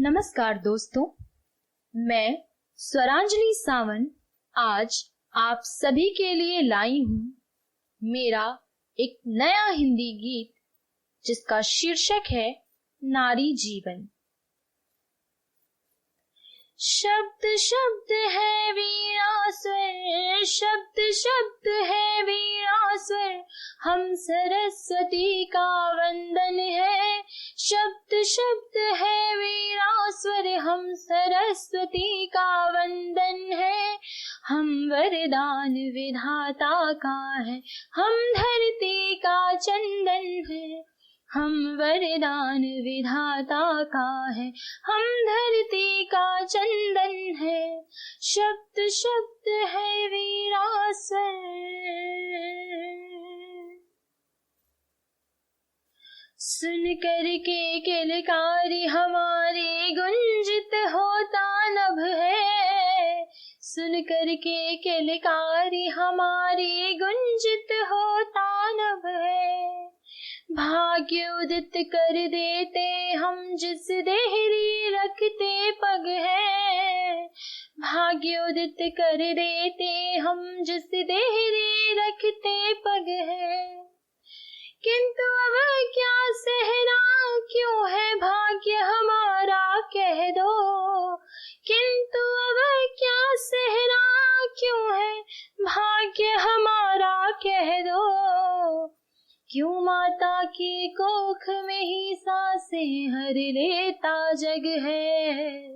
नमस्कार दोस्तों, मैं स्वरांजलि सावंत आज आप सभी के लिए लाई हूँ मेरा एक नया हिंदी गीत जिसका शीर्षक है नारी जीवन। शब्द शब्द है वीणा स्वर, शब्द शब्द है वीणा स्वर, हम सरस्वती का वंदन है। शब्द शब्द है वीणा स्वर, हम सरस्वती का वंदन है। हम वरदान विधाता का है, हम धरती का चंदन है। हम वरदान विधाता का है, हम धरती का चंदन है। शब्द शब्द है वीणा स्वर, सुन कर के किलकारी हमारी गुंजित होता नभ है। सुन कर के किलकारी हमारी गुंजित होता नभ है। भाग्य उदित कर देते हम जिस देहरी रखते पग है। भाग्य उदित कर देते हम जिस देहरी रखते पग है। किंतु अब क्या सहना क्यों है भाग्य हमारा कह दो। किंतु अब क्या सहना क्यों है भाग्य हमारा कह दो। क्यों माता की कोख में ही सांसें हर लेता जग है।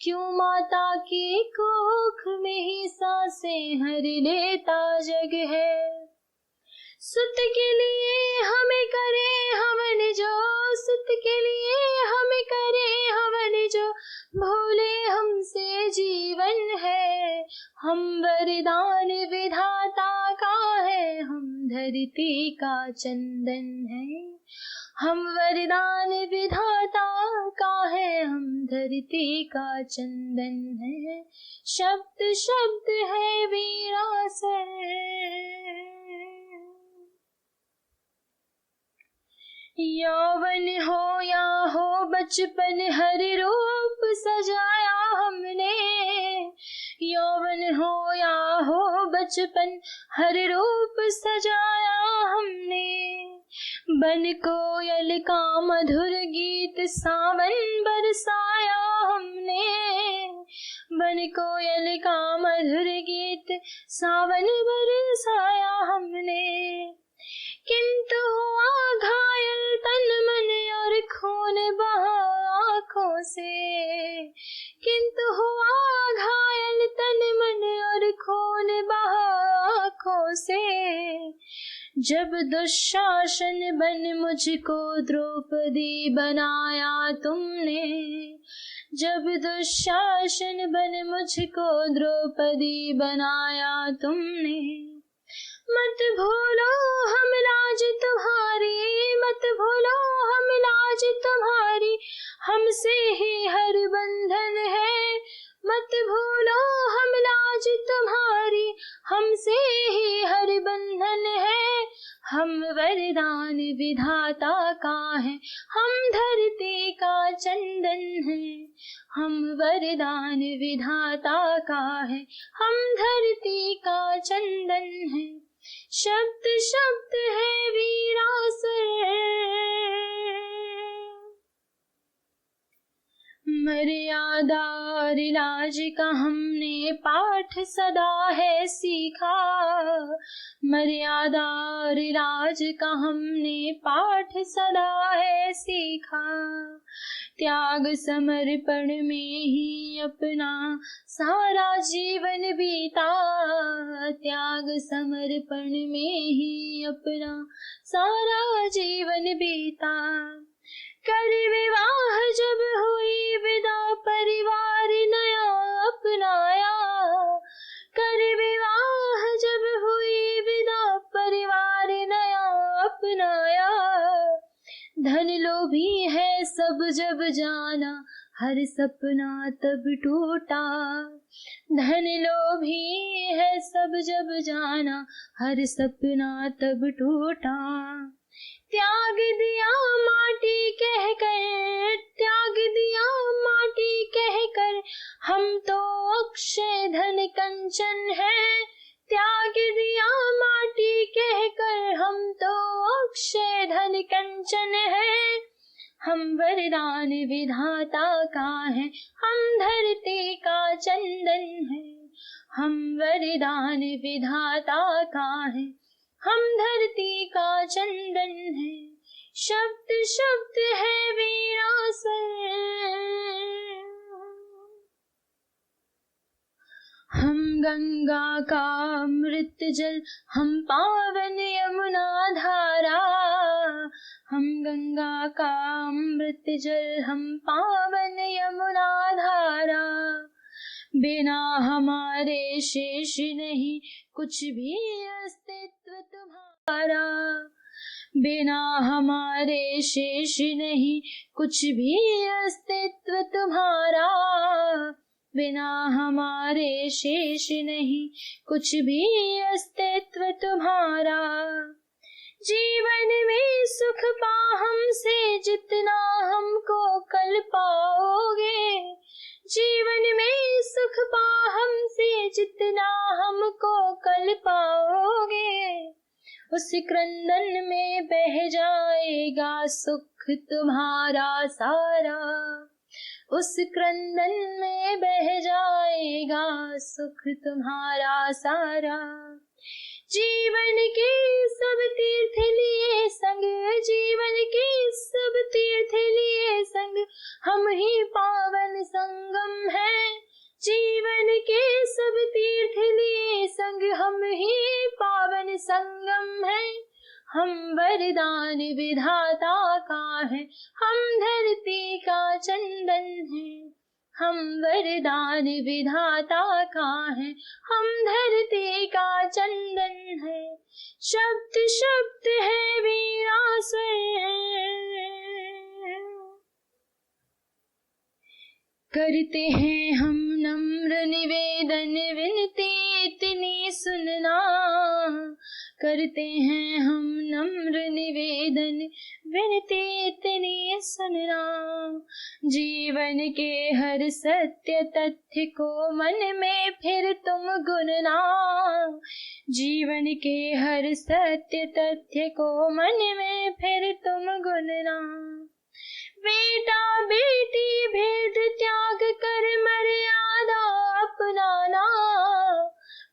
क्यों माता की कोख में ही सांसें हर लेता जग है। सुत के लिए हमें करे हवन जो, सुत के लिए हमें करे हवन जो, भूले हमसे जीवन है। हम वरदान विधाता का है, हम धरती का चंदन है। हम वरदान विधाता का है, हम धरती का चंदन है। शब्द शब्द है वीणा स्वर, यौवन हो या हो बचपन हर रूप सजाया हमने। यौवन हो या हो बचपन हर रूप सजाया हमने। बन कोयल का मधुर गीत सावन बरसाया हमने। बन कोयल का मधुर गीत सावन बरसाया हमने। किंतु हुआ घायल तन मन और खून बहा आँखों से। किंतु हुआ घायल तन मन और खून बहा आँखों से। जब दुशासन बन मुझको द्रौपदी बनाया तुमने। जब दुशासन बन मुझको द्रौपदी बनाया तुमने। मत भूलो हम लाज तुम्हारी, मत भूलो हम लाज तुम्हारी, हमसे ही हर बंधन है। मत भूलो हम लाज तुम्हारी, हमसे ही हर बंधन है। हम वरदान विधाता का है, हम धरती का चंदन है। हम वरदान विधाता का है, हम धरती का चंदन है। शब्द शब्द है वीणा स्वर, मर्यादा और लाज का हमने पाठ सदा है सीखा। मर्यादा और लाज का हमने पाठ सदा है सीखा। त्याग समर्पण में ही अपना सारा जीवन बीता। त्याग समर्पण में ही अपना सारा जीवन बीता। कर विवाह जब हुई विदा परिवार नया अपनाया। कर विवाह जब हुई विदा परिवार नया अपनाया। धन लोभी है सब जब जाना, हर सपना तब टूटा। धन लोभी है सब जब जाना, हर सपना तब टूटा। त्याग दिया माटी कहकर, त्याग दिया हम वरदान विधाता का है, हम धरती का चंदन है। हम वरदान विधाता का है, हम धरती का चंदन है। शब्द शब्द है वीरासर, हम गंगा का अमृत जल, हम पावन यमुना धारा। हम गंगा का अमृत जल, हम पावन यमुना धारा। बिना हमारे शेष नहीं कुछ भी अस्तित्व तुम्हारा। बिना हमारे शेष नहीं कुछ भी अस्तित्व तुम्हारा। बिना हमारे शेष नहीं कुछ भी अस्तित्व तुम्हारा। जीवन में सुख पा हमसे जितना हमको कल पाओगे। जीवन में सुख पा हमसे जितना हमको कल पाओगे। उस क्रंदन में बह जाएगा सुख तुम्हारा सारा। उस क्रंदन में बह जाएगा सुख तुम्हारा सारा। जीवन के सब तीर्थ लिए संग, जीवन के सब तीर्थ लिए संग, हम ही पावन संगम है। जीवन के सब तीर्थ लिए संग, हम ही पावन संगम है। हम वरदान विधाता का है, हम धरती का चंदन है। हम वरदान विधाता का है, हम धरती का चंदन है। शब्द शब्द है वीरासर, करते हैं हम नम्र निवेदन, विनती इतनी सुनना। करते हैं हम नम्र निवेदन, विनती इतनी सुनना। जीवन के हर सत्य तथ्य को मन में फिर तुम गुनना। जीवन के हर सत्य तथ्य को मन में फिर तुम गुनना। बेटा बेटी भेद त्याग कर मर्यादा अपनाना।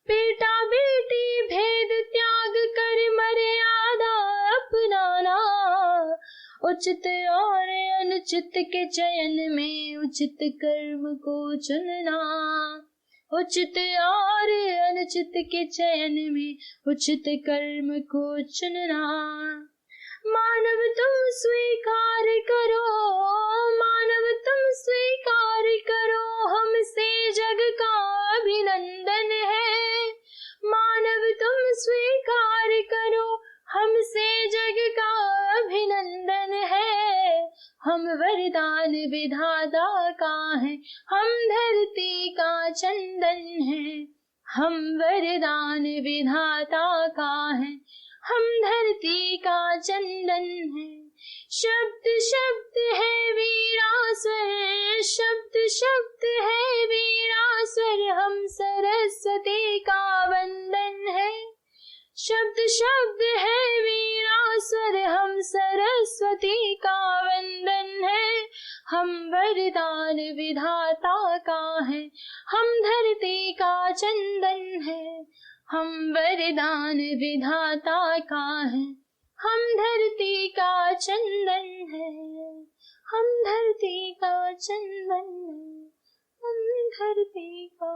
बेटा बेटी भेद त्याग कर मर्यादा अपनाना। उचित और अनुचित के चयन में उचित कर्म को चुनना। उचित और अनुचित के चयन में उचित कर्म को चुनना। मानव तुम स्वीकार करो, मानव तुम स्वीकार करो, हमसे जग का अभिनंदन है। मानव तुम स्वीकार करो, हमसे जग का अभिनंदन है। हम वरदान विधाता का है, हम धरती का चंदन है। हम वरदान विधाता का है, हम धरती का चंदन है। शब्द शब्द है वीरासर, शब्द शब्द है वीरासर, हम सरस्वती का वंदन है। शब्द शब्द है वीरासर, हम सरस्वती का वंदन है। हम वरदान विधाता का है, हम धरती का चंदन है। हम वरदान विधाता का है, हम धरती का चंदन है। हम धरती का चंदन है, हम धरती का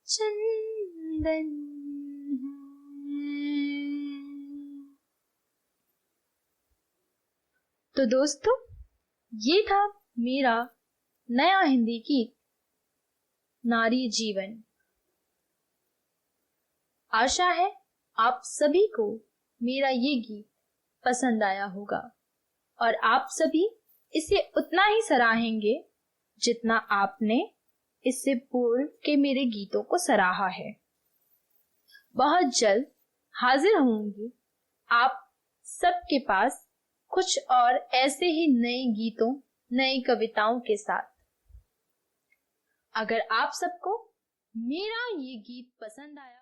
चंदन है। तो दोस्तों, ये था मेरा नया हिंदी गीत नारी जीवन। आशा है आप सभी को मेरा ये गीत पसंद आया होगा और आप सभी इसे उतना ही सराहेंगे जितना आपने इससे पूर्व के मेरे गीतों को सराहा है। बहुत जल्द हाजिर होंगी आप सबके पास कुछ और ऐसे ही नए गीतों, नई कविताओं के साथ। अगर आप सबको मेरा ये गीत पसंद आया